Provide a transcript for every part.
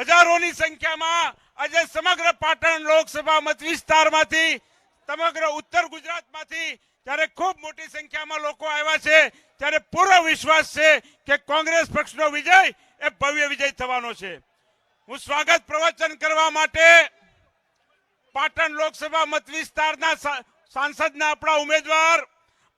હજારોની સંખ્યામાં આજે સમગ્ર પાટણ લોકસભા મત વિસ્તારમાંથી સમગ્ર ઉત્તર ગુજરાતમાંથી ત્યારે ખૂબ મોટી સંખ્યામાં લોકો આવ્યા છે ત્યારે પૂરો વિશ્વાસ છે કે કોંગ્રેસ પક્ષનો વિજય એ ભવ્ય વિજય થવાનો છે. હું સ્વાગત પ્રવચન કરવા માટે પાટણ લોકસભા મત વિસ્તારના સાંસદના આપણા ઉમેદવાર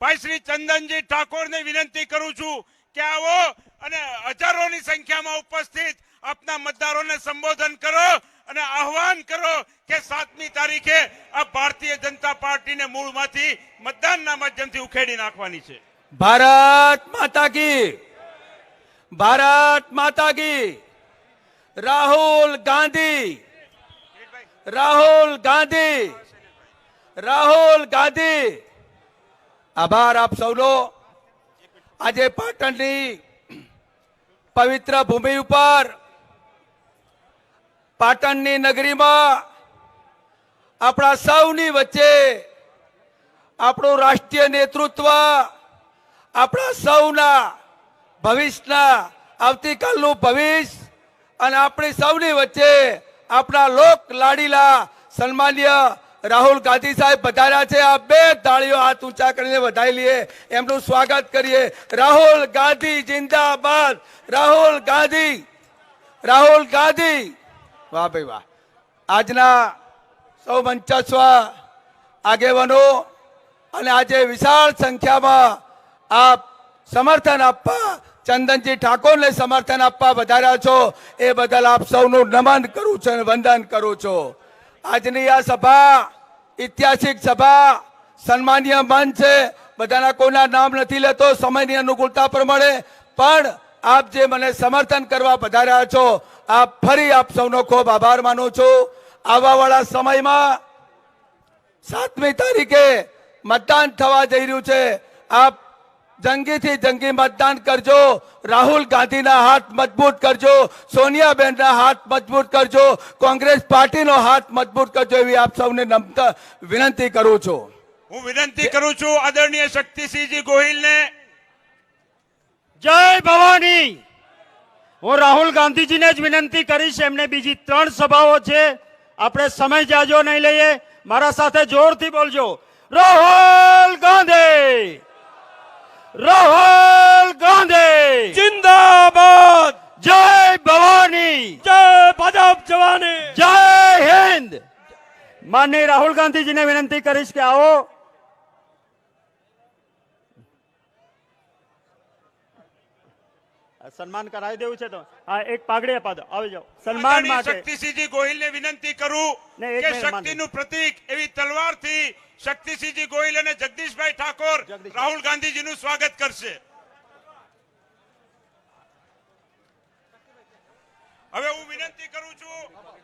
ભાઈ શ્રી ચંદનજી ઠાકોરને વિનંતી કરું છું કે આવો અને હજારોની સંખ્યામાં ઉપસ્થિત આપના મતદારોને સંબોધન કરો અને આહવાન કરો કે 7મી તારીખે આ ભારતીય જનતા પાર્ટીને મૂળમાંથી મતદાનના માધ્યમથી ઉખેડી નાખવાની છે. ભારત માતા કી, ભારત માતા કી. રાહુલ ગાંધી, રાહુલ ગાંધી, રાહુલ ગાંધી. આભાર આપ સૌનો. આજે પાટણની પવિત્ર ભૂમિ ઉપર પાટણની નગરીમાં આપણા સૌની વચ્ચે આપણું રાષ્ટ્રીય નેતૃત્વ આપણા સૌના ભવિષ્યના આવતીકાલનું ભવિષ્ય અને આપણી સૌની વચ્ચે આપણા લોક લાડીલા સન્માનીય રાહુલ ગાંધી સાહેબ પધાર્યા છે. આ બે તાળીઓ હાથ ઊંચા કરીને વધાવી લઈએ, એમનું સ્વાગત કરીએ. રાહુલ ગાંધી જિંદાબાદ, રાહુલ ગાંધી, રાહુલ ગાંધી. વાહ ભાઈ વાહ. આજના સૌ મંચસ્વ આગેવાનો અને આજે વિશાળ સંખ્યામાં આપ સમર્થન આપવા, ચંદનજી ઠાકોરને સમર્થન આપવા વધાર્યા છો એ બદલ આપ સૌનું નમન કરું છું અને વંદન કરું છું. આજની આ સભા ઐતિહાસિક સભા સન્માનીય મંચ છે. બધાના કોઈના નામ નથી લેતો સમયની અનુકૂળતા પ્રમાણે, પણ આપ જે મને સમર્થન કરવા પધાર્યા છો આપ ફરી આપ સૌનો ખૂબ આભાર માનું છું. આવવાવાળા સમયમાં 7મી તારીખે મતદાન થવા જઈ રહ્યું છે. આપ જંગીથી જંગી મતદાન કરજો. રાહુલ ગાંધીના હાથ મજબૂત કરજો, સોનિયાબેનના હાથ મજબૂત કરજો, કોંગ્રેસ પાર્ટીનો હાથ મજબૂત કરજો એવી આપ સૌને નમ્ર વિનંતી કરું છું. હું વિનંતી કરું છું આદરણીય શક્તિસિંહજી ગોહિલને. જય ભવાની. હું રાહુલ ગાંધીજીને જ વિનંતી કરીશ. એમને બીજી 3 સભાઓ છે, આપણે સમય જાજો નહીં લઈએ. મારા સાથે જોરથી બોલજો, રાહુલ ગાંધી, રાહુલ ગાંધી જિંદાબાદ. જય ભવાની, જય ભાજપ જવાની, જય હિન્દ. માનનીય રાહુલ ગાંધીજીને વિનંતી કરીશ કે આવો. સન્માન કરાવી દેવું છે તો હા એક પાઘડી આપા દો. આવી જાઓ સન્માન માટે. શક્તિસિંહજી ગોહિલને વિનંતી કરું કે શક્તિનું પ્રતીક એવી તલવારથી શક્તિસિંહજી ગોહિલ અને જગદીશભાઈ ઠાકોર રાહુલ ગાંધીજીનું સ્વાગત કરશે. હવે હું વિનંતી કરું છું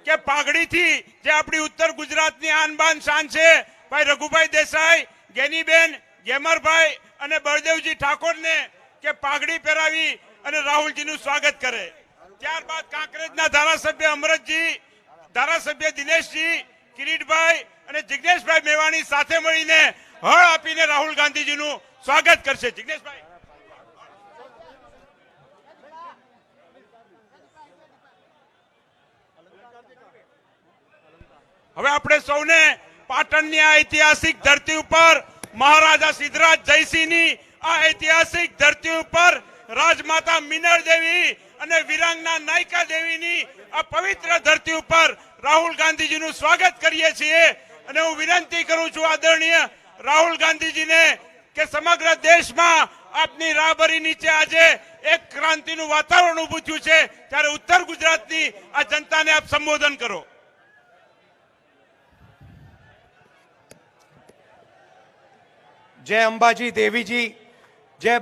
કે પાઘડીથી જે આપણી ઉત્તર ગુજરાતની આન બાન શાન છે ભાઈ રઘુભાઈ દેસાઈ, ગેનીબેન, ગેમરભાઈ અને બળદેવજી ઠાકોરને કે પાઘડી પહેરાવી અને રાહુલજીનું સ્વાગત કરે. ત્યારબાદ કાંકરેજના ધારાસભ્ય અમરતજી, ધારાસભ્ય દિનેશજી, કિરીટભાઈ અને જિગ્નેશભાઈ મેવાણી સાથે મળીને હળ આપીને રાહુલ ગાંધીજીનું સ્વાગત કરશે. જિગ્નેશભાઈ. હવે આપણે સૌને પાટણની આ ઐતિહાસિક ધરતી ઉપર મહારાજા સિદ્ધરાજ જયસિંહની આ ઐતિહાસિક ધરતી ઉપર રાજમાતા મિનળ દેવી અને વીરાંગના નાયકા દેવીની આ પવિત્ર ધરતી ઉપર રાહુલ ગાંધીજીનું સ્વાગત કરીએ છીએ. અને હું વિનંતી કરું છું આદરણીય રાહુલ ગાંધીજીને કે સમગ્ર દેશમાં આપની રાહબરી નીચે આજે એક ક્રાંતિનું વાતાવરણ ઊભું થયું છે, ત્યારે ઉત્તર ગુજરાતની આ જનતાને આપ સંબોધન કરો. जय अंबाजी देवी जी, जय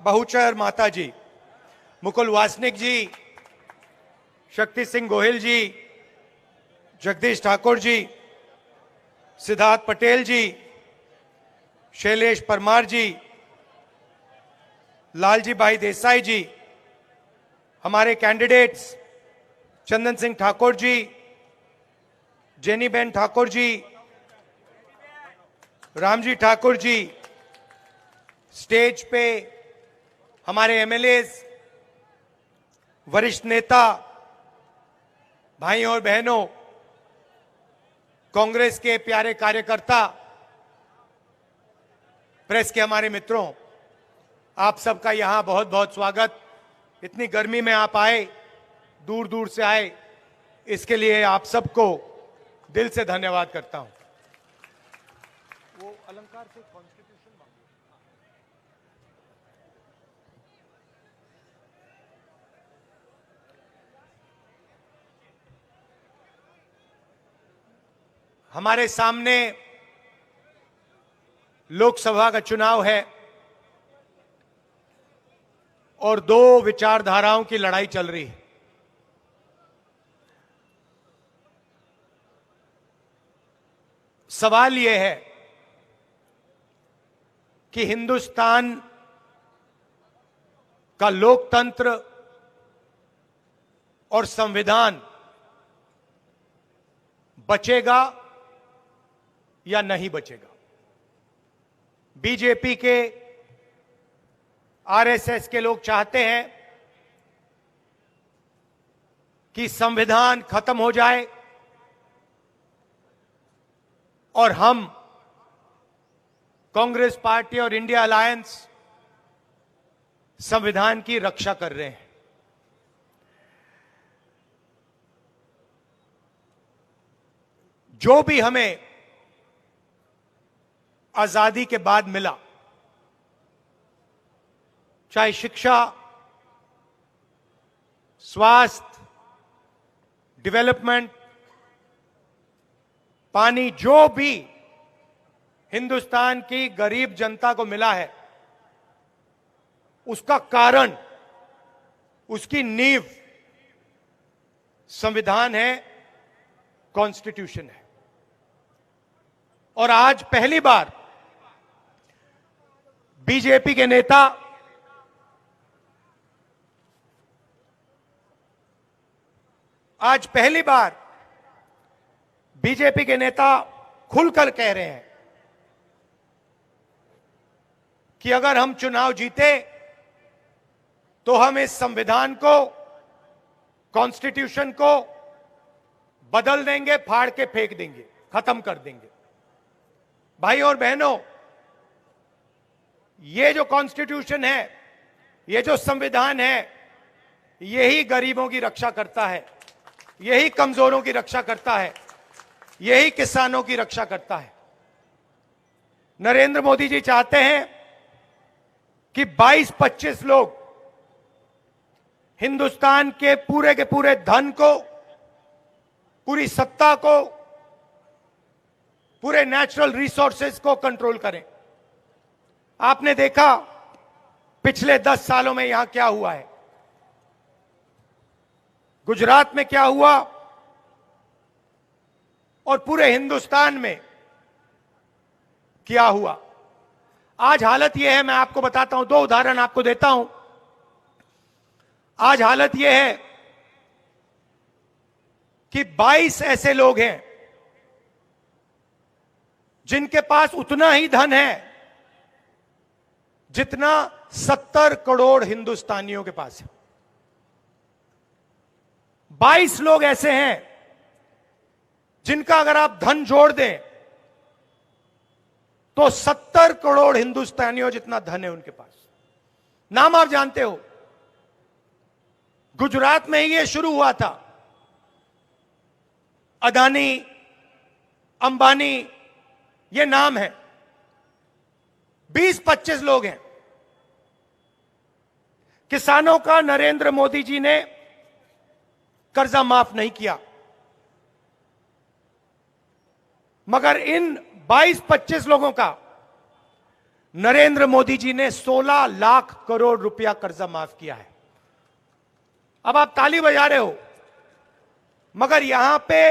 बहुचर माता जी, मुकुल वासनिक जी, शक्ति सिंह गोहिल जी, जगदीश ठाकुर जी, सिद्धार्थ पटेल जी, शैलेश परमार जी, लालजी भाई देसाई जी, हमारे कैंडिडेट्स चंदन सिंह ठाकुर जी, जेनीबेन ठाकुर जी, रामजी ठाकुर जी, स्टेज पे हमारे एमएलए, वरिष्ठ नेता भाई और बहनों, कांग्रेस के प्यारे कार्यकर्ता, प्रेस के हमारे मित्रों, आप सबका यहां बहुत बहुत स्वागत। इतनी गर्मी में आप आए, दूर दूर से आए, इसके लिए आप सबको दिल से धन्यवाद करता हूं। वो अलंकार से कॉन्स्टिट्यूशन हमारे सामने लोकसभा का चुनाव है और दो विचारधाराओं की लड़ाई चल रही है। सवाल यह है कि हिंदुस्तान का लोकतंत्र और संविधान बचेगा या नहीं बचेगा। बीजेपी के, आरएसएस के लोग चाहते हैं कि संविधान खत्म हो जाए और हम कांग्रेस पार्टी और इंडिया अलायंस संविधान की रक्षा कर रहे हैं। जो भी हमें आजादी के बाद मिला, चाहे शिक्षा, स्वास्थ्य, डेवलपमेंट, पानी, जो भी हिंदुस्तान की गरीब जनता को मिला है, उसका कारण, उसकी नींव संविधान है, कॉन्स्टिट्यूशन है। और आज पहली बार बीजेपी के नेता बीजेपी के नेता खुलकर कह रहे हैं कि अगर हम चुनाव जीते तो हम इस संविधान को, कॉन्स्टिट्यूशन को बदल देंगे, फाड़ के फेंक देंगे, खत्म कर देंगे। भाई और बहनों, ये जो कॉन्स्टिट्यूशन है, ये जो संविधान है, यही गरीबों की रक्षा करता है, यही कमजोरों की रक्षा करता है, यही किसानों की रक्षा करता है। नरेंद्र मोदी जी चाहते हैं कि 22-25 लोग हिंदुस्तान के पूरे धन को, पूरी सत्ता को, पूरे नेचुरल रिसोर्सेज को कंट्रोल करें। आपने देखा पिछले 10 सालों में यहां क्या हुआ है, गुजरात में क्या हुआ और पूरे हिंदुस्तान में क्या हुआ। आज हालत यह है, मैं आपको बताता हूं, 2 उदाहरण आपको देता हूं। आज हालत यह है कि 22 ऐसे लोग हैं जिनके पास उतना ही धन है जितना 70 करोड़ हिंदुस्तानियों के पास है। 22 लोग ऐसे हैं जिनका अगर आप धन जोड़ दें तो 70 करोड़ हिंदुस्तानियों जितना धन है उनके पास। नाम आप जानते हो, गुजरात में ही ये शुरू हुआ था। अदानी, अंबानी, ये नाम है। 20-25 लोग हैं। किसानों का नरेंद्र मोदी जी ने कर्जा माफ नहीं किया, मगर इन 22-25 लोगों का नरेंद्र मोदी जी ने 16 लाख करोड़ रुपया कर्जा माफ किया है। अब आप ताली बजा रहे हो, मगर यहां पे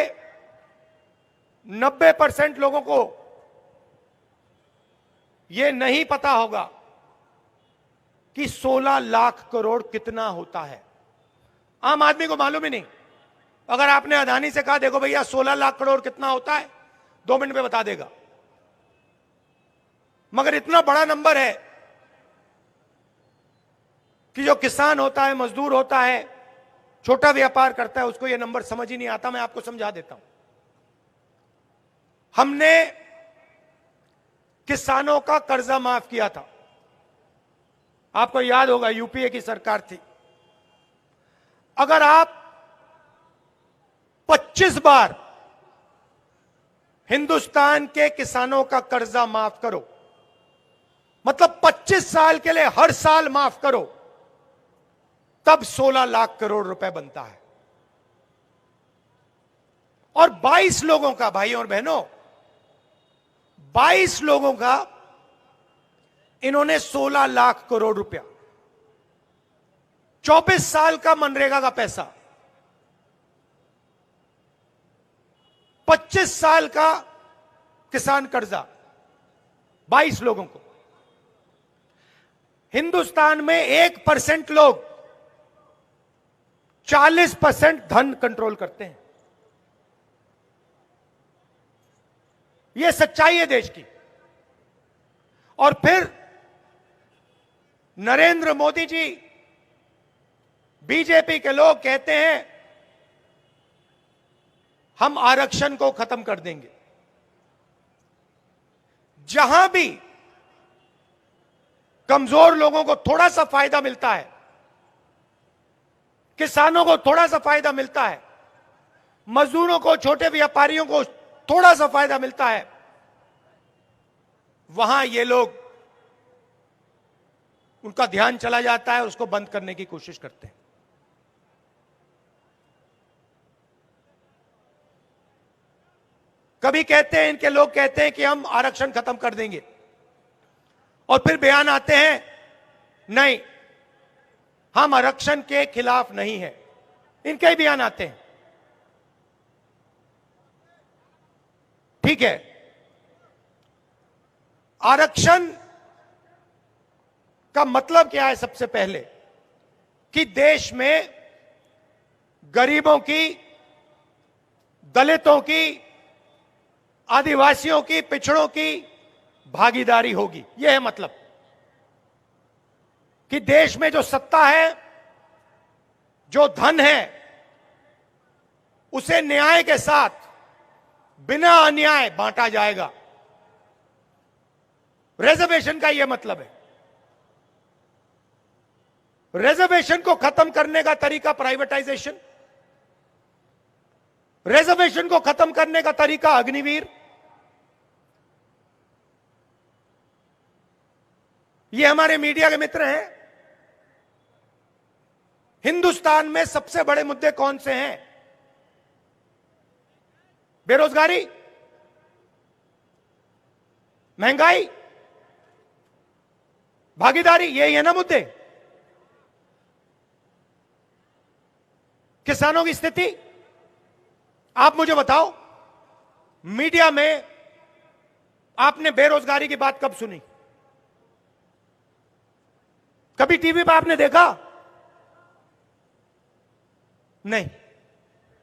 90% लोगों को यह नहीं पता होगा कि 16 लाख करोड़ कितना होता है। आम आदमी को मालूम ही नहीं। अगर आपने अदानी से कहा देखो भैया 16 लाख करोड़ कितना होता है, 2 मिनट में बता देगा। मगर इतना बड़ा नंबर है कि जो किसान होता है, मजदूर होता है, छोटा व्यापार करता है उसको यह नंबर समझ ही नहीं आता। मैं आपको समझा देता हूं। हमने किसानों का कर्जा माफ किया था, आपको याद होगा, यूपीए की सरकार थी। अगर आप 25 बार हिंदुस्तान के किसानों का कर्जा माफ करो, मतलब 25 साल के लिए हर साल माफ करो, तब 16 लाख करोड़ रुपए बनता है। और 22 लोगों का, भाइयों और बहनों, 22 लोगों का इन्होंने 16 लाख करोड़ रुपया, 24 साल का मनरेगा का पैसा, 25 साल का किसान कर्जा, 22 लोगों को। हिंदुस्तान में 1% लोग 40% धन कंट्रोल करते हैं। यह सच्चाई है देश की। और फिर नरेंद्र मोदी जी, बीजेपी के लोग कहते हैं हम आरक्षण को खत्म कर देंगे। जहां भी कमजोर लोगों को थोड़ा सा फायदा मिलता है, किसानों को थोड़ा सा फायदा मिलता है, मजदूरों को, छोटे व्यापारियों को थोड़ा सा फायदा मिलता है, वहां ये लोग, उनका ध्यान चला जाता है, उसको बंद करने की कोशिश करते हैं। कभी कहते हैं, इनके लोग कहते हैं कि हम आरक्षण खत्म कर देंगे, और फिर बयान आते हैं नहीं, हम आरक्षण के खिलाफ नहीं हैं। इनके ही बयान आते हैं। ठीक है, आरक्षण का मतलब क्या है? सबसे पहले कि देश में गरीबों की, दलितों की, आदिवासियों की, पिछड़ों की भागीदारी होगी। यह है मतलब कि देश में जो सत्ता है, जो धन है, उसे न्याय के साथ, बिना अन्याय बांटा जाएगा। रिजर्वेशन का यह मतलब है। रिजर्वेशन को खत्म करने का तरीका प्राइवेटाइजेशन, रिजर्वेशन को खत्म करने का तरीका अग्निवीर। ये हमारे मीडिया के मित्र हैं। हिंदुस्तान में सबसे बड़े मुद्दे कौन से हैं? बेरोजगारी, महंगाई, भागीदारी, यही है ना मुद्दे। किसानों की स्थिति, आप मुझे बताओ, मीडिया में आपने बेरोजगारी की बात कब सुनी? कभी टीवी पर आपने देखा? नहीं।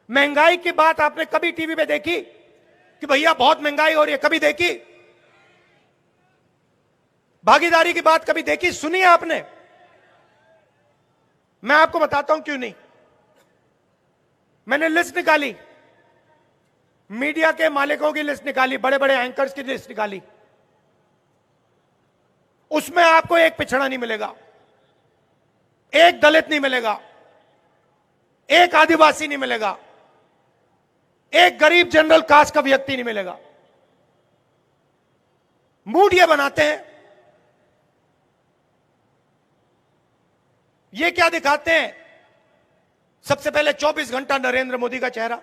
महंगाई की बात आपने कभी टीवी पे देखी कि भैया बहुत महंगाई हो रही है? कभी देखी? भागीदारी की बात कभी देखी, सुनी है आपने? मैं आपको बताता हूं क्यों नहीं। मैंने लिस्ट निकाली, मीडिया के मालिकों की लिस्ट निकाली, बड़े बड़े एंकर्स की लिस्ट निकाली। उसमें आपको एक पिछड़ा नहीं मिलेगा, एक दलित नहीं मिलेगा, एक आदिवासी नहीं मिलेगा, एक गरीब जनरल कास्ट का व्यक्ति नहीं मिलेगा। मूड ये बनाते हैं, ये क्या दिखाते हैं? सबसे पहले 24 घंटा नरेंद्र मोदी का चेहरा,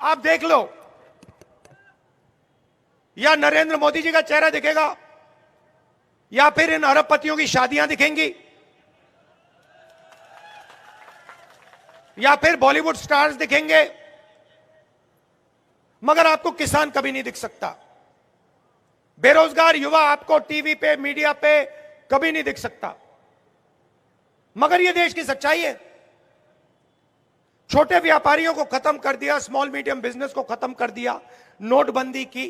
आप देख लो, या नरेंद्र मोदी जी का चेहरा दिखेगा, या फिर इन अरबपतियों की शादियां दिखेंगी, या फिर बॉलीवुड स्टार्स दिखेंगे, मगर आपको किसान कभी नहीं दिख सकता। बेरोजगार युवा आपको टीवी पे, मीडिया पे कभी नहीं दिख सकता। मगर यह देश की सच्चाई है। छोटे व्यापारियों को खत्म कर दिया, स्मॉल मीडियम बिजनेस को खत्म कर दिया, नोटबंदी की,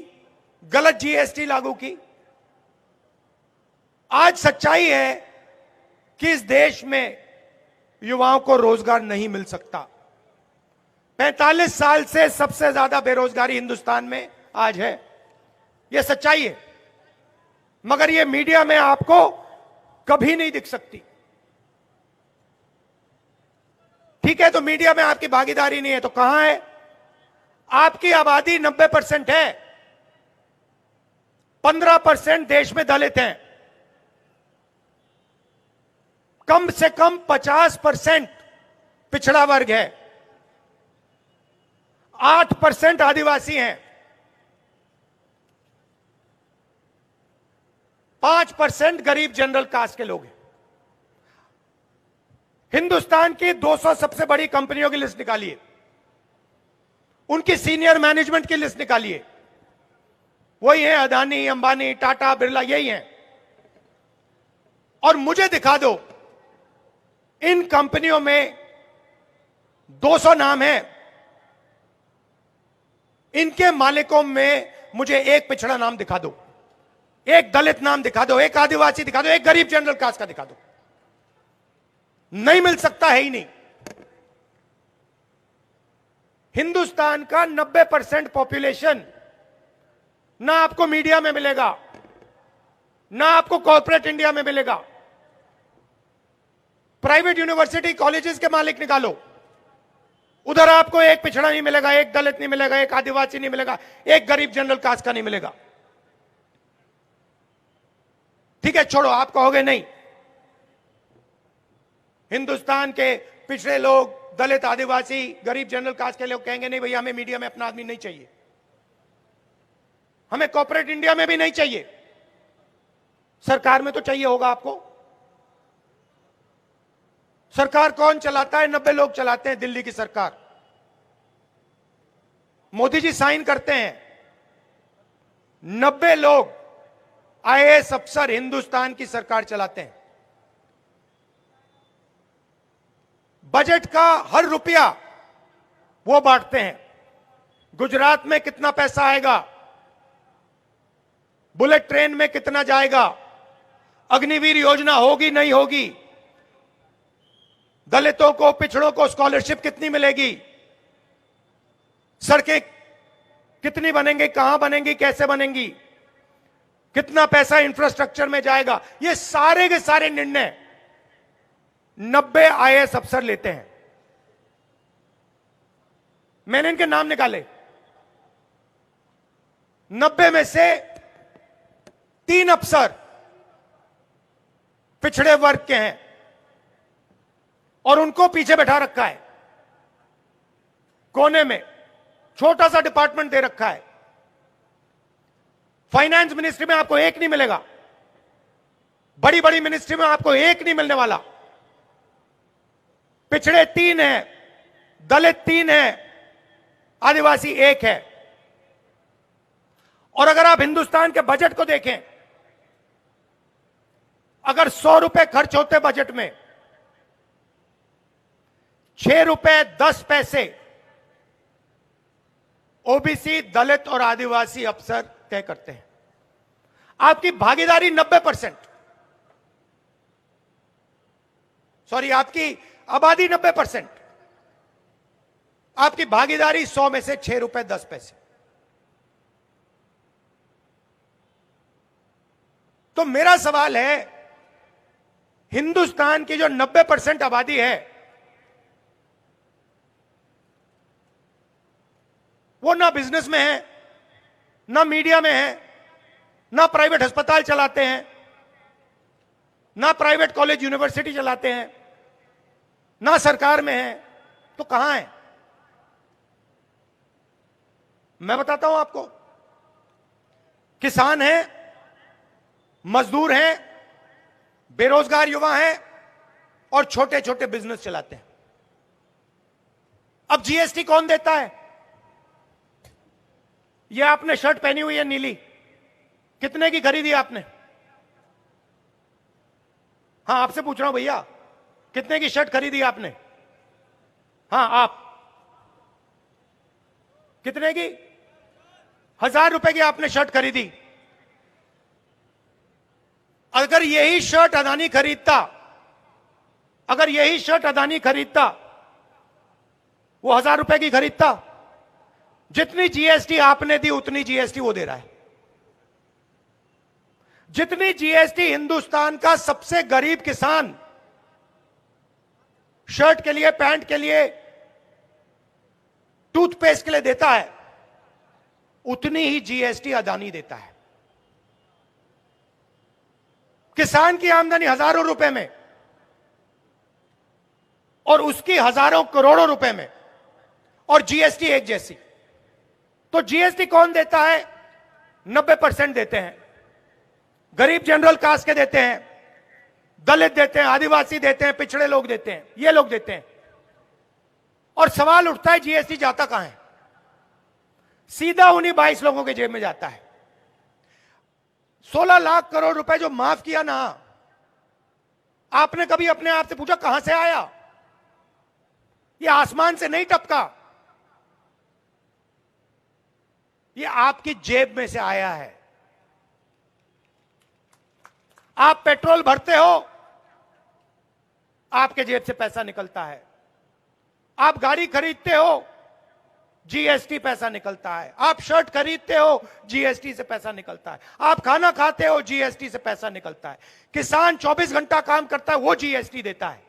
गलत जीएसटी लागू की, आज सच्चाई है कि इस देश में युवाओं को रोजगार नहीं मिल सकता। 45 साल से सबसे ज्यादा बेरोजगारी हिंदुस्तान में आज है, यह सच्चाई है, मगर यह मीडिया में आपको कभी नहीं दिख सकती। ठीक है, तो मीडिया में आपकी भागीदारी नहीं है तो कहां है? आपकी आबादी 90% है, 15% देश में दलित हैं, कम से कम 50% पिछड़ा वर्ग है, 8% आदिवासी हैं, 5% गरीब जनरल कास्ट के लोग हैं। हिंदुस्तान की 200 सबसे बड़ी कंपनियों की लिस्ट निकालिए, उनकी सीनियर मैनेजमेंट की लिस्ट निकालिए, वही है अदानी, अंबानी, टाटा, बिरला, यही हैं। और मुझे दिखा दो इन कंपनियों में 200 नाम हैं, इनके मालिकों में मुझे एक पिछड़ा नाम दिखा दो, एक दलित नाम दिखा दो, एक आदिवासी दिखा दो, एक गरीब जनरल कास्ट का दिखा दो। नहीं मिल सकता, है ही नहीं। हिंदुस्तान का 90% पॉपुलेशन ना आपको मीडिया में मिलेगा, ना आपको कॉर्पोरेट इंडिया में मिलेगा। प्राइवेट यूनिवर्सिटी कॉलेजेस के मालिक निकालो, उधर आपको एक पिछड़ा नहीं मिलेगा, एक दलित नहीं मिलेगा, एक आदिवासी नहीं मिलेगा, एक गरीब जनरल कास्ट का नहीं मिलेगा। ठीक है, छोड़ो, आप कहोगे नहीं, हिंदुस्तान के पिछड़े लोग, दलित, आदिवासी, गरीब जनरल कास्ट के लोग कहेंगे नहीं भैया, हमें मीडिया में अपना आदमी नहीं चाहिए, हमें कॉर्पोरेट इंडिया में भी नहीं चाहिए, सरकार में तो चाहिए होगा आपको। सरकार कौन चलाता है? 90 लोग चलाते हैं, दिल्ली की सरकार। मोदी जी साइन करते हैं, 90 लोग आईएएस अफसर हिंदुस्तान की सरकार चलाते हैं। बजट का हर रुपया वो बांटते हैं। गुजरात में कितना पैसा आएगा, बुलेट ट्रेन में कितना जाएगा, अग्निवीर योजना होगी नहीं होगी, दलितों को, पिछड़ों को स्कॉलरशिप कितनी मिलेगी, सड़कें कितनी बनेंगी, कहां बनेंगी, कैसे बनेंगी, कितना पैसा इंफ्रास्ट्रक्चर में जाएगा, ये सारे के सारे निर्णय 90 आईएएस अफसर लेते हैं। मैंने इनके नाम निकाले, 90 में से 3 अफसर पिछड़े वर्ग के हैं और उनको पीछे बैठा रखा है, कोने में छोटा सा डिपार्टमेंट दे रखा है। फाइनेंस मिनिस्ट्री में आपको एक नहीं मिलेगा, बड़ी बड़ी मिनिस्ट्री में आपको एक नहीं मिलने वाला। पिछड़े 3 हैं, दलित 3 हैं, आदिवासी 1 है। और अगर आप हिंदुस्तान के बजट को देखें, अगर 100 रुपए खर्च होते बजट में, 6 रुपए 10 पैसे ओबीसी, दलित और आदिवासी अफसर तय करते हैं। आपकी भागीदारी 90%, सॉरी, आपकी आबादी 90%, आपकी भागीदारी 100 में से 6 रुपए 10 पैसे। तो मेरा सवाल है, हिंदुस्तान की जो 90% आबादी है, वो ना बिजनेस में है, ना मीडिया में है, ना प्राइवेट अस्पताल चलाते हैं, ना प्राइवेट कॉलेज यूनिवर्सिटी चलाते हैं, ना सरकार में है, तो कहां है? मैं बताता हूं आपको, किसान हैं, मजदूर हैं, बेरोजगार युवा हैं और छोटे छोटे बिजनेस चलाते हैं। अब जीएसटी कौन देता है? ये आपने शर्ट पहनी हुई है नीली, कितने की खरीदी आपने? हाँ, आपसे पूछ रहा हूं भैया, कितने की शर्ट खरीदी आपने? हाँ, आप कितने की? 1000 रुपए की आपने शर्ट खरीदी। अगर यही शर्ट अदानी खरीदता, अगर यही शर्ट अदानी खरीदता, वो 1000 रुपए की खरीदता। जितनी जीएसटी आपने दी उतनी जीएसटी वो दे रहा है। जितनी जीएसटी हिंदुस्तान का सबसे गरीब किसान शर्ट के लिए, पैंट के लिए, टूथपेस्ट के लिए देता है, उतनी ही जीएसटी अदानी देता है। किसान की आमदनी हजारों रुपए में और उसकी हजारों करोड़ों रुपए में, और जीएसटी एक जैसी। तो जीएसटी कौन देता है? 90% देते हैं। गरीब जनरल कास्ट के देते हैं, दलित देते हैं, आदिवासी देते हैं, पिछड़े लोग देते हैं, ये लोग देते हैं। और सवाल उठता है जीएसटी जाता कहां है? सीधा उन्हीं 22 लोगों के जेब में जाता है। 16 लाख करोड़ रुपए जो माफ किया ना, आपने कभी अपने आप से पूछा कहां से आया? ये आसमान से नहीं टपका, ये आपकी जेब में से आया है। आप पेट्रोल भरते हो, आपके जेब से पैसा निकलता है। आप गाड़ी खरीदते हो, जीएसटी पैसा निकलता है। आप शर्ट खरीदते हो, जीएसटी से पैसा निकलता है। आप खाना खाते हो, जीएसटी से पैसा निकलता है। किसान 24 घंटा काम करता है, वो जीएसटी देता है।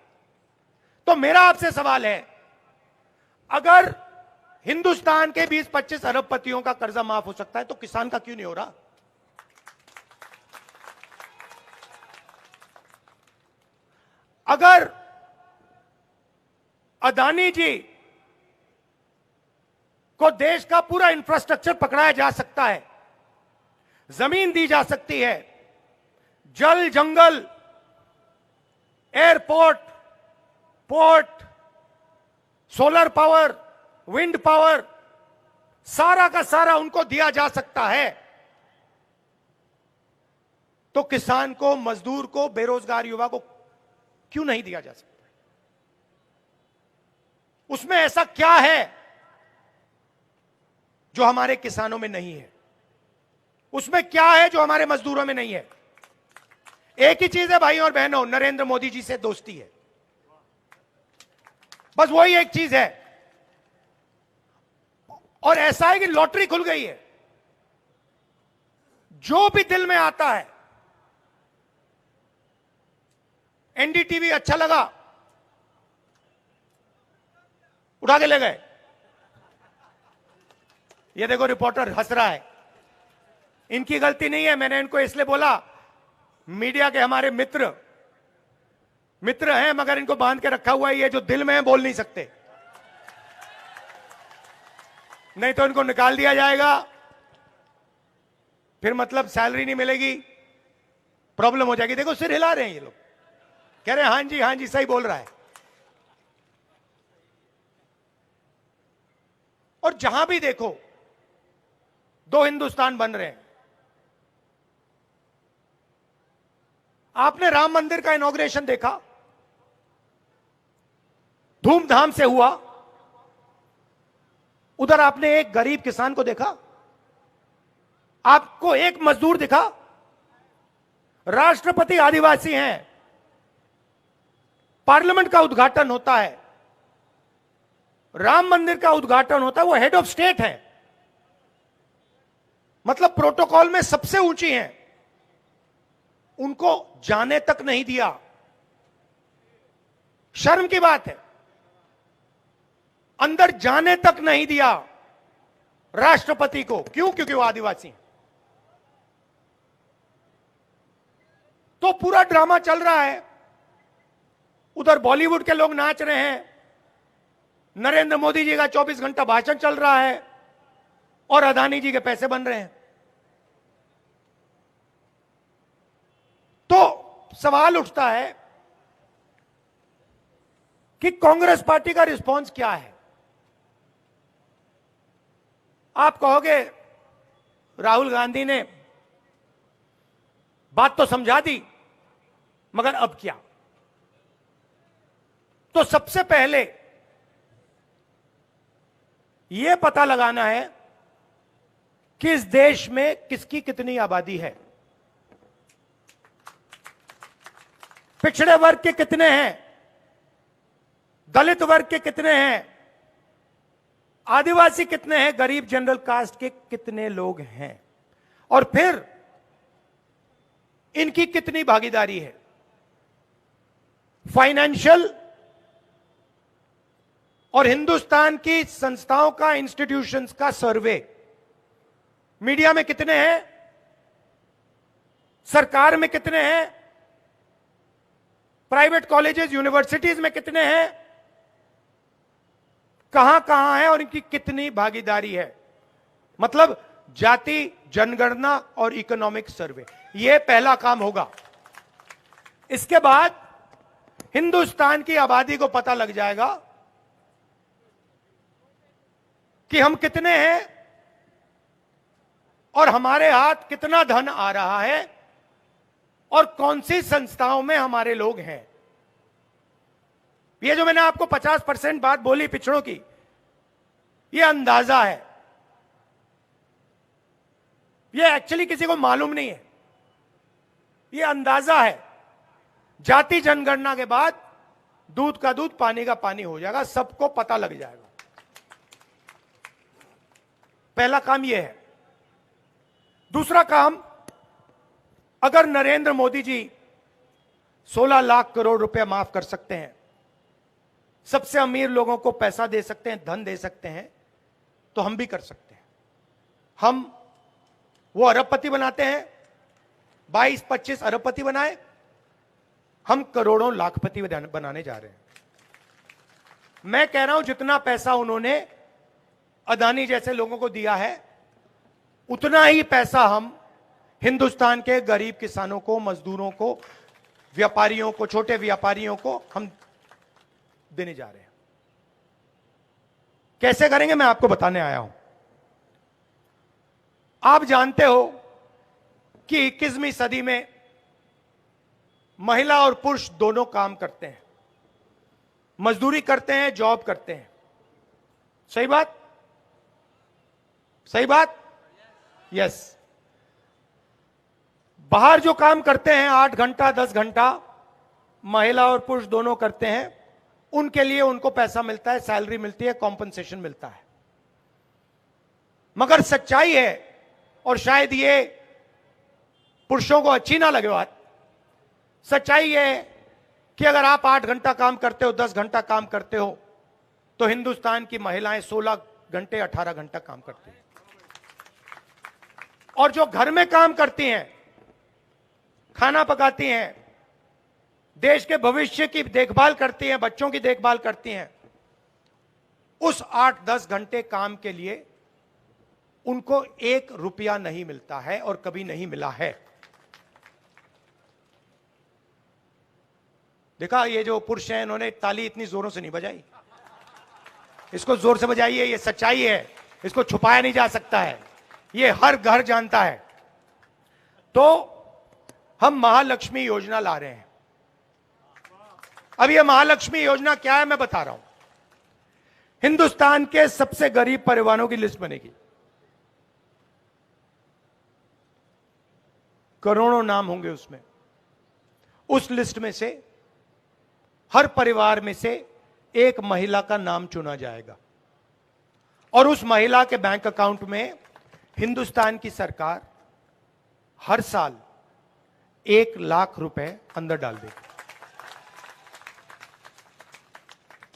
तो मेरा आपसे सवाल है, अगर हिंदुस्तान के 20-25 अरबपतियों का कर्जा माफ हो सकता है तो किसान का क्यों नहीं हो रहा? अगर अदानी जी को देश का पूरा इंफ्रास्ट्रक्चर पकड़ाया जा सकता है, जमीन दी जा सकती है, जल, जंगल, airport, port, solar power, wind power, सारा का सारा उनको दिया जा सकता है, तो किसान को, मजदूर को, बेरोजगार युवा को क्यों नहीं दिया जा सकता? उसमें ऐसा क्या है जो हमारे किसानों में नहीं है? उसमें क्या है जो हमारे मजदूरों में नहीं है? एक ही चीज है भाई और बहनों, नरेंद्र मोदी जी से दोस्ती है। बस वही एक चीज है। और ऐसा है कि लॉटरी खुल गई है। जो भी दिल में आता है, एनडीटीवी अच्छा लगा, उठा के ले गए। ये देखो रिपोर्टर हंस रहा है, इनकी गलती नहीं है। मैंने इनको इसलिए बोला, मीडिया के हमारे मित्र हैं, मगर इनको बांध के रखा हुआ है। ये जो दिल में है बोल नहीं सकते, नहीं तो इनको निकाल दिया जाएगा, फिर मतलब सैलरी नहीं मिलेगी, प्रॉब्लम हो जाएगी। देखो सिर हिला रहे हैं ये लोग, कह रहे हैं हाँ जी सही बोल रहा है। और जहां भी देखो दो हिंदुस्तान बन रहे हैं। आपने राम मंदिर का इनॉग्रेशन देखा, धूमधाम से हुआ। उधर आपने एक गरीब किसान को देखा? आपको एक मजदूर दिखा? राष्ट्रपति आदिवासी हैं, पार्लियामेंट का उद्घाटन होता है, राम मंदिर का उद्घाटन होता है, वो हेड ऑफ स्टेट है, मतलब प्रोटोकॉल में सबसे ऊंची हैं, उनको जाने तक नहीं दिया। शर्म की बात है, अंदर जाने तक नहीं दिया राष्ट्रपति को। क्यों? क्योंकि वो आदिवासी हैं। तो पूरा ड्रामा चल रहा है, उधर बॉलीवुड के लोग नाच रहे हैं, नरेंद्र मोदी जी का 24 घंटा भाषण चल रहा है, और अदानी जी के पैसे बन रहे हैं। तो सवाल उठता है कि कांग्रेस पार्टी का रिस्पांस क्या है? आप कहोगे राहुल गांधी ने बात तो समझा दी, मगर अब क्या? तो सबसे पहले यह पता लगाना है कि इस देश में किसकी कितनी आबादी है। पिछड़े वर्ग के कितने हैं, दलित वर्ग के कितने हैं, आदिवासी कितने हैं, गरीब जनरल कास्ट के कितने लोग हैं, और फिर इनकी कितनी भागीदारी है। फाइनेंशियल और हिंदुस्तान की संस्थाओं का, इंस्टीट्यूशंस का सर्वे मीडिया में कितने हैं, सरकार में कितने हैं, प्राइवेट कॉलेजेस यूनिवर्सिटीज में कितने हैं, कहां कहां है और इनकी कितनी भागीदारी है। मतलब जाति जनगणना और इकोनॉमिक सर्वे, यह पहला काम होगा। इसके बाद हिंदुस्तान की आबादी को पता लग जाएगा कि हम कितने हैं और हमारे हाथ कितना धन आ रहा है और कौन सी संस्थाओं में हमारे लोग हैं। ये जो मैंने आपको 50% बात बोली पिछड़ों की, ये अंदाजा है, ये एक्चुअली किसी को मालूम नहीं है, ये अंदाजा है। जाति जनगणना के बाद दूध का दूध पानी का पानी हो जाएगा, सबको पता लग जाएगा। पहला काम यह है। दूसरा काम, अगर नरेंद्र मोदी जी 16 लाख करोड़ रुपए माफ कर सकते हैं, सबसे अमीर लोगों को पैसा दे सकते हैं, धन दे सकते हैं, तो हम भी कर सकते हैं। हम वो अरबपति बनाते हैं, 22-25 अरबपति बनाए, हम करोड़ों लाखपति बनाने जा रहे हैं। मैं कह रहा हूं जितना पैसा उन्होंने अदानी जैसे लोगों को दिया है, उतना ही पैसा हम हिंदुस्तान के गरीब किसानों को, मजदूरों को, व्यापारियों को, छोटे व्यापारियों को हम देने जा रहे हैं। कैसे करेंगे मैं आपको बताने आया हूं। आप जानते हो कि 21वीं सदी में महिला और पुरुष दोनों काम करते हैं, मजदूरी करते हैं, जॉब करते हैं। सही बात, सही बात, यस। बाहर जो काम करते हैं 8 घंटा 10 घंटा, महिला और पुरुष दोनों करते हैं, उनके लिए उनको पैसा मिलता है, सैलरी मिलती है, कॉम्पनसेशन मिलता है। मगर सच्चाई है, और शायद ये पुरुषों को अच्छी ना लगे बात, सच्चाई है कि अगर आप 8 घंटा काम करते हो, 10 घंटा काम करते हो, तो हिंदुस्तान की महिलाएं 16 घंटे 18 घंटा काम करती हैं। और जो घर में काम करती हैं, खाना पकाती हैं, देश के भविष्य की देखभाल करती हैं, बच्चों की देखभाल करती हैं, उस 8-10 घंटे काम के लिए उनको 1 रुपया नहीं मिलता है और कभी नहीं मिला है। देखा, ये जो पुरुष हैं इन्होंने ताली इतनी जोरों से नहीं बजाई, इसको जोर से बजाइए, ये सच्चाई है, इसको छुपाया नहीं जा सकता है, ये हर घर जानता है। तो हम महालक्ष्मी योजना ला रहे हैं। अब ये महालक्ष्मी योजना क्या है मैं बता रहा हूं। हिंदुस्तान के सबसे गरीब परिवारों की लिस्ट बनेगी, करोड़ों नाम होंगे उसमें। उस लिस्ट में से हर परिवार में से एक महिला का नाम चुना जाएगा और उस महिला के बैंक अकाउंट में हिंदुस्तान की सरकार हर साल 1 लाख रुपए अंदर डाल देगी।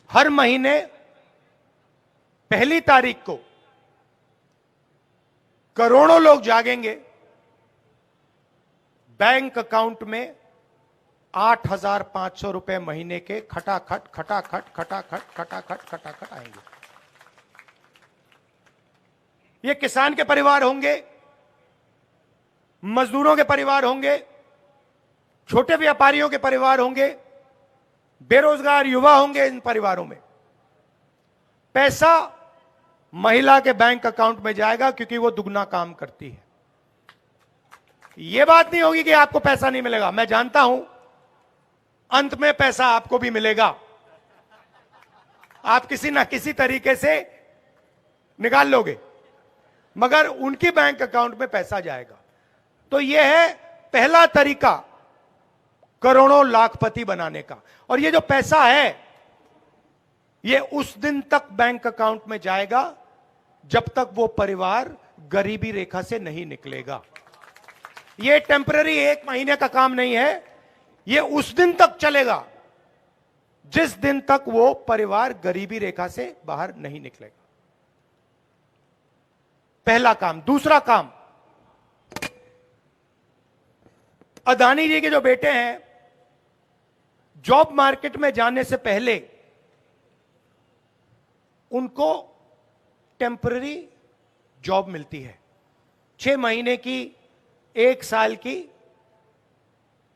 हर महीने 1 तारीख को करोड़ों लोग जागेंगे, बैंक अकाउंट में 8,500 रुपए महीने के खटाखट खटाखट खटाखट खटाखट खटाखट आएंगे। ये किसान के परिवार होंगे, मजदूरों के परिवार होंगे, छोटे व्यापारियों के परिवार होंगे, बेरोजगार युवा होंगे। इन परिवारों में पैसा महिला के बैंक अकाउंट में जाएगा क्योंकि वो दुगना काम करती है। यह बात नहीं होगी कि आपको पैसा नहीं मिलेगा। मैं जानता हूं अंत में पैसा आपको भी मिलेगा, आप किसी ना किसी तरीके से निकाल लोगे, मगर उनके बैंक अकाउंट में पैसा जाएगा। तो यह है पहला तरीका करोड़ों लाखपति बनाने का। और ये जो पैसा है ये उस दिन तक बैंक अकाउंट में जाएगा जब तक वो परिवार गरीबी रेखा से नहीं निकलेगा। ये टेम्पररी 1 महीने का काम नहीं है, ये उस दिन तक चलेगा जिस दिन तक वो परिवार गरीबी रेखा से बाहर नहीं निकलेगा। पहला काम। दूसरा काम, अदानी जी के जो बेटे हैं, जॉब मार्केट में जाने से पहले उनको टेम्पररी जॉब मिलती है, 6 महीने की, 1 साल की।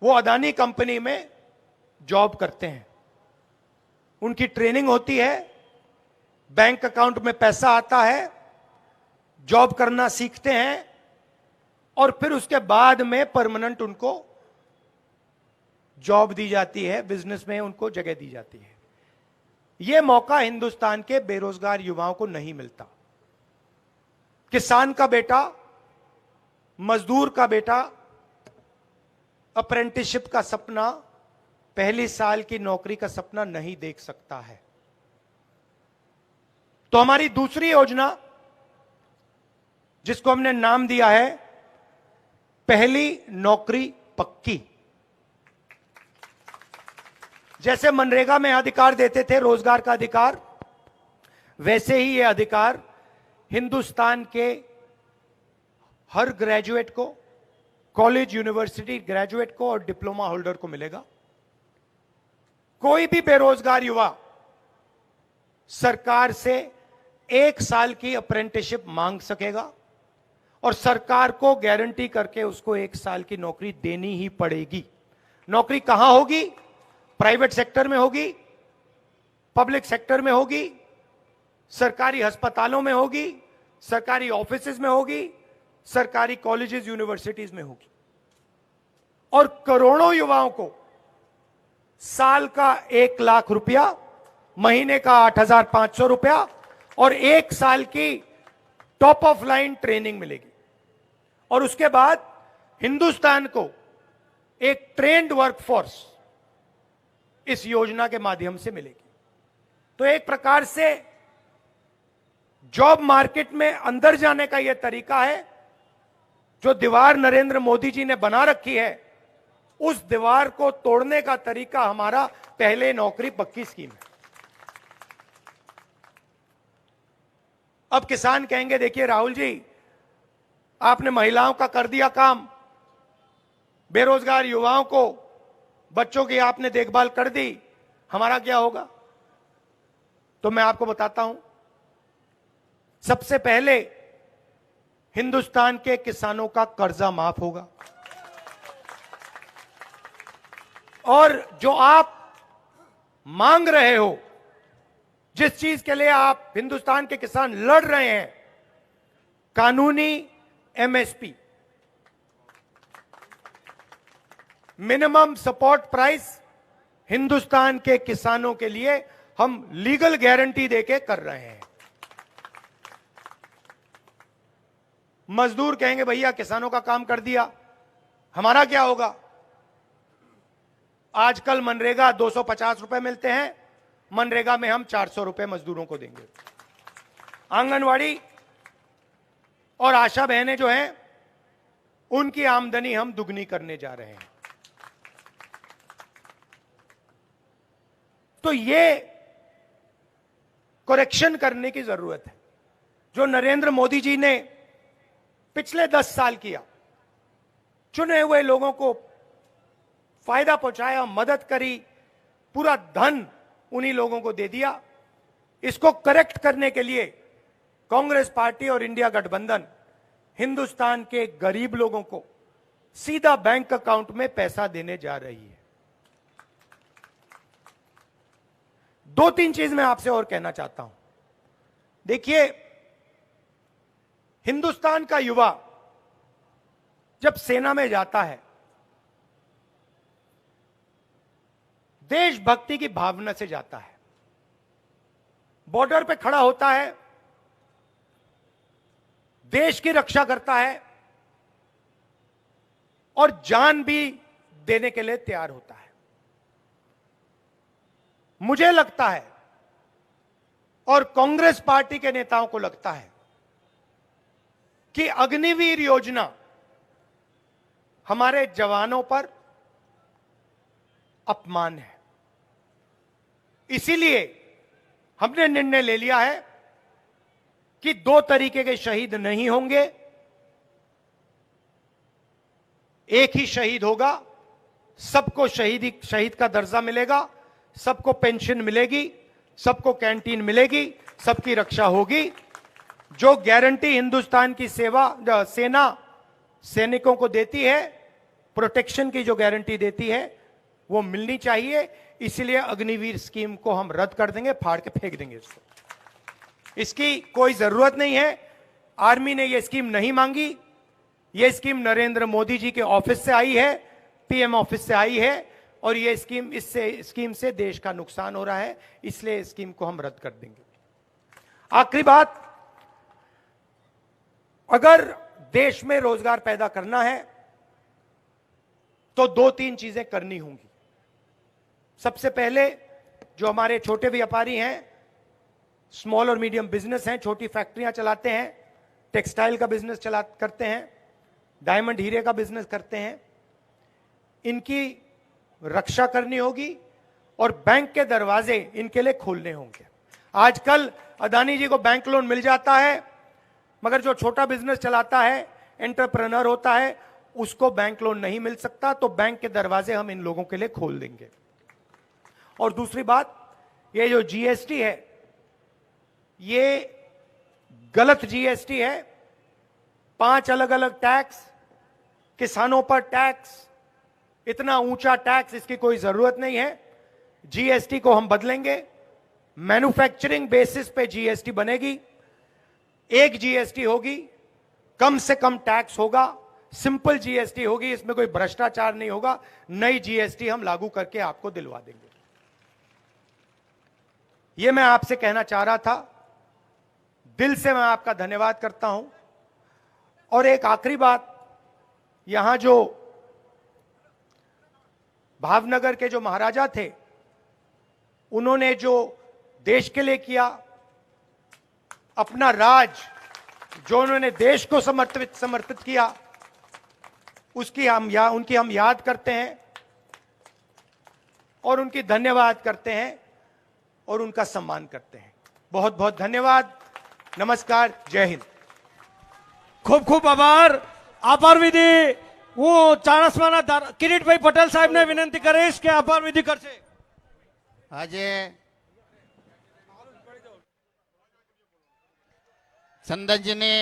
वो अदानी कंपनी में जॉब करते हैं, उनकी ट्रेनिंग होती है, बैंक अकाउंट में पैसा आता है, जॉब करना सीखते हैं और फिर उसके बाद में परमानेंट उनको जॉब दी जाती है, बिजनेस में उनको जगह दी जाती है। यह मौका हिंदुस्तान के बेरोजगार युवाओं को नहीं मिलता। किसान का बेटा, मजदूर का बेटा अप्रेंटिसशिप का सपना, पहली साल की नौकरी का सपना नहीं देख सकता है। तो हमारी दूसरी योजना, जिसको हमने नाम दिया है पहली नौकरी पक्की। जैसे मनरेगा में अधिकार देते थे, रोजगार का अधिकार, वैसे ही यह अधिकार हिंदुस्तान के हर ग्रेजुएट को, कॉलेज यूनिवर्सिटी ग्रेजुएट को और डिप्लोमा होल्डर को मिलेगा। कोई भी बेरोजगार युवा सरकार से 1 साल की अप्रेंटिसशिप मांग सकेगा और सरकार को गारंटी करके उसको 1 साल की नौकरी देनी ही पड़ेगी। नौकरी कहां होगी? प्राइवेट सेक्टर में होगी, पब्लिक सेक्टर में होगी, सरकारी अस्पतालों में होगी, सरकारी ऑफिसेज में होगी, सरकारी कॉलेजेस यूनिवर्सिटीज में होगी। और करोड़ों युवाओं को साल का 1 लाख रुपया, महीने का 8,500 रुपया और 1 साल की टॉप ऑफ लाइन ट्रेनिंग मिलेगी। और उसके बाद हिंदुस्तान को एक ट्रेंड वर्कफोर्स इस योजना के माध्यम से मिलेगी। तो एक प्रकार से जॉब मार्केट में अंदर जाने का यह तरीका है। जो दीवार नरेंद्र मोदी जी ने बना रखी है, उस दीवार को तोड़ने का तरीका हमारा पहले नौकरी पक्की स्कीम है। अब किसान कहेंगे, देखिए राहुल जी, आपने महिलाओं का कर दिया काम, बेरोजगार युवाओं को, बच्चों की आपने देखभाल कर दी, हमारा क्या होगा? तो मैं आपको बताता हूं। सबसे पहले हिंदुस्तान के किसानों का कर्जा माफ होगा और जो आप मांग रहे हो, जिस चीज के लिए आप हिंदुस्तान के किसान लड़ रहे हैं, कानूनी MSP, minimum support price, Hindustan के किसानों के लिए हम लीगल गारंटी देके कर रहे हैं। मजदूर कहेंगे, भैया किसानों का काम कर दिया, हमारा क्या होगा? आजकल मनरेगा 250 रुपए मिलते हैं, मनरेगा में हम 400 रुपए मजदूरों को देंगे। आंगनवाड़ी और आशा बहनें जो हैं, उनकी आमदनी हम दुगनी करने जा रहे हैं। तो ये करेक्शन करने की जरूरत है। जो नरेंद्र मोदी जी ने पिछले 10 साल किया, चुने हुए लोगों को फायदा पहुंचाया, मदद करी, पूरा धन उन्हीं लोगों को दे दिया। इसको करेक्ट करने के लिए कांग्रेस पार्टी और इंडिया गठबंधन हिंदुस्तान के गरीब लोगों को सीधा बैंक अकाउंट में पैसा देने जा रही है। 2-3 चीज मैं आपसे और कहना चाहता हूं। देखिए, हिंदुस्तान का युवा जब सेना में जाता है, देशभक्ति की भावना से जाता है, बॉर्डर पे खड़ा होता है, देश की रक्षा करता है और जान भी देने के लिए तैयार होता है। मुझे लगता है और कांग्रेस पार्टी के नेताओं को लगता है कि अग्निवीर योजना हमारे जवानों पर अपमान है। इसीलिए हमने निर्णय ले लिया है कि 2 तरीके के शहीद नहीं होंगे, एक ही शहीद होगा। सबको शहीद का दर्जा मिलेगा, सबको पेंशन मिलेगी, सबको कैंटीन मिलेगी, सबकी रक्षा होगी। जो गारंटी हिंदुस्तान की सेना सैनिकों को देती है, प्रोटेक्शन की जो गारंटी देती है, वो मिलनी चाहिए। इसलिए अग्निवीर स्कीम को हम रद्द कर देंगे, फाड़ के फेंक देंगे इसको। इसकी कोई जरूरत नहीं है। आर्मी ने यह स्कीम नहीं मांगी। यह स्कीम नरेंद्र मोदी जी के ऑफिस से आई है, पीएम ऑफिस से आई है, और यह स्कीम से देश का नुकसान हो रहा है, इसलिए स्कीम को हम रद्द कर देंगे। आखिरी बात, अगर देश में रोजगार पैदा करना है तो 2-3 चीजें करनी होंगी। सबसे पहले जो हमारे छोटे व्यापारी हैं, स्मॉल और मीडियम बिजनेस हैं, छोटी फैक्ट्रियां चलाते हैं, टेक्सटाइल का बिजनेस करते हैं, डायमंड हीरे का बिजनेस करते हैं, इनकी रक्षा करनी होगी और बैंक के दरवाजे इनके लिए खोलने होंगे। आजकल अदानी जी को बैंक लोन मिल जाता है, मगर जो छोटा बिजनेस चलाता है, एंटरप्रेन्योर होता है, उसको बैंक लोन नहीं मिल सकता। तो बैंक के दरवाजे हम इन लोगों के लिए खोल देंगे। और दूसरी बात, ये जो जीएसटी है, ये गलत जीएसटी है। 5 अलग अलग टैक्स, किसानों पर टैक्स, इतना ऊंचा टैक्स, इसकी कोई जरूरत नहीं है। जीएसटी को हम बदलेंगे, मैन्युफैक्चरिंग बेसिस पे जीएसटी बनेगी, एक जीएसटी होगी, कम से कम टैक्स होगा, सिंपल जीएसटी होगी, इसमें कोई भ्रष्टाचार नहीं होगा। नई जीएसटी हम लागू करके आपको दिलवा देंगे। यह मैं आपसे कहना चाह रहा था। दिल से मैं आपका धन्यवाद करता हूं। और एक आखिरी बात, यहां जो भावनगर के जो महाराजा थे, उन्होंने जो देश के लिए किया, अपना राज जो उन्होंने देश को समर्पित किया, उनकी हम याद करते हैं और उनकी धन्यवाद करते हैं और उनका सम्मान करते हैं। बहुत बहुत धन्यवाद। नमस्कार, जय हिंद। ખૂબ ખૂબ આભાર વિધિ હું ચાણસ્માના કિરીટભાઈ પટેલ સાહેબને વિનંતી કરીશ કે આભાર વિધિ કરશે. આજે ચંદનજીને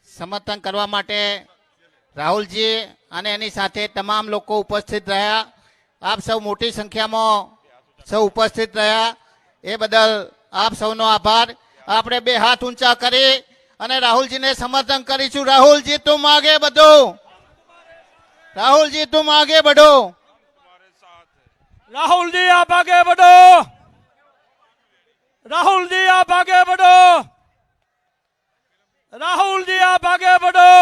સમર્થન કરવા માટે રાહુલજી અને એની સાથે તમામ લોકો ઉપસ્થિત રહ્યા. આપ સૌ મોટી સંખ્યામાં સૌ ઉપસ્થિત રહ્યા, એ બદલ આપ સૌનો આભાર. આપણે 2 હાથ ઊંચા કરી અને રાહુલજીને સમર્થન કરીશું. રાહુલજી તુમ આગે बढ़ो, राहुल जी तुम आगे बढ़ो, રાહુલ જી આપ આગે बढ़ो, રાહુલ જી આપ આગે बढ़ो, રાહુલ જી આપ આગે बढ़ो.